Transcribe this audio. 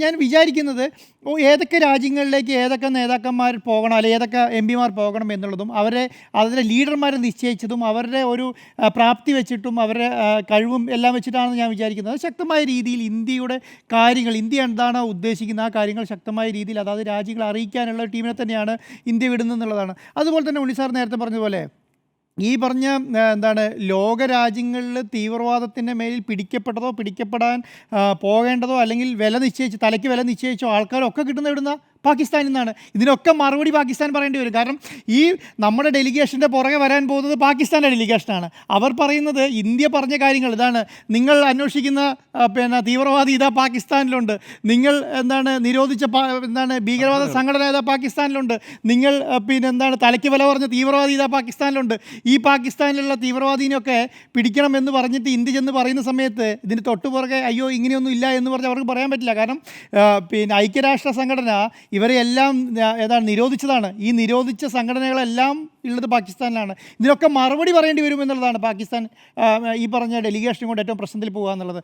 ഞാൻ വിചാരിക്കുന്നത് ഏതൊക്കെ രാജ്യങ്ങളിലേക്ക് ഏതൊക്കെ നേതാക്കന്മാർ പോകണം, അല്ലെങ്കിൽ ഏതൊക്കെ എംപിമാർ പോകണം എന്നുള്ളതും അതിലെ ലീഡർമാരെ നിശ്ചയിച്ചതും അവരുടെ ഒരു പ്രാപ്തി വെച്ചിട്ടും അവരുടെ കഴിവും എല്ലാം വെച്ചിട്ടാണെന്ന് ഞാൻ വിചാരിക്കുന്നത്. ശക്തമായ രീതിയിൽ ഇന്ത്യയുടെ കാര്യങ്ങൾ, ഇന്ത്യ എന്താണോ ഉദ്ദേശിക്കുന്ന ആ കാര്യങ്ങൾ ശക്തമായ രീതിയിൽ അതായത് രാജ്യങ്ങളെ അറിയിക്കാനുള്ള ടീമിനെ തന്നെയാണ് ഇന്ത്യ വിടുന്നതെന്നുള്ളതാണ്. അതുപോലെ തന്നെ ഉണ്ണി സാർ നേരത്തെ പറഞ്ഞതുപോലെ ഈ പറഞ്ഞ ലോകരാജ്യങ്ങളിൽ തീവ്രവാദത്തിൻ്റെ മേലിൽ പിടിക്കപ്പെടാൻ പോകേണ്ടതോ അല്ലെങ്കിൽ തലയ്ക്ക് വില നിശ്ചയിച്ചോ ആൾക്കാരൊക്കെ കിട്ടുന്ന ഇവിടുന്ന് പാകിസ്ഥാനിൽ നിന്നാണ്. ഇതിനൊക്കെ മറുപടി പാകിസ്ഥാൻ പറയേണ്ടി വരും. കാരണം ഈ നമ്മുടെ ഡെലിഗേഷൻ്റെ പുറകെ വരാൻ പോകുന്നത് പാകിസ്ഥാൻ്റെ ഡെലിഗേഷനാണ്. അവർ പറയുന്നത് ഇന്ത്യ പറഞ്ഞ കാര്യങ്ങൾ ഇതാണ്, നിങ്ങൾ അന്വേഷിക്കുന്ന തീവ്രവാദി ഇതാ പാകിസ്ഥാനിലുണ്ട്, നിങ്ങൾ നിരോധിച്ച ഭീകരവാദ സംഘടന ഇതാ പാകിസ്ഥാനിലുണ്ട്, നിങ്ങൾ തലയ്ക്ക് വില പറഞ്ഞ തീവ്രവാദി ഇതാ പാകിസ്ഥാനിലുണ്ട്. ഈ പാകിസ്ഥാനിലുള്ള തീവ്രവാദീനെയൊക്കെ പിടിക്കണം എന്ന് പറഞ്ഞിട്ട് ഇന്ത്യ ചെന്ന് പറയുന്ന സമയത്ത് ഇതിന് തൊട്ടുപുറകെ അയ്യോ ഇങ്ങനെയൊന്നും ഇല്ല എന്ന് പറഞ്ഞ് അവർക്ക് പറയാൻ പറ്റില്ല. കാരണം ഐക്യരാഷ്ട്ര സംഘടന ഇവരെല്ലാം നിരോധിച്ചതാണ്. ഈ നിരോധിച്ച സംഘടനകളെല്ലാം ഉള്ളത് പാകിസ്ഥാനിലാണ്. ഇതിനൊക്കെ മറുപടി പറയേണ്ടി വരുമെന്നുള്ളതാണ് പാകിസ്ഥാൻ ഈ പറഞ്ഞ ഡെലിഗേഷൻ കൊണ്ട് ഏറ്റവും പ്രശ്നത്തിൽ പോകുക എന്നുള്ളത്.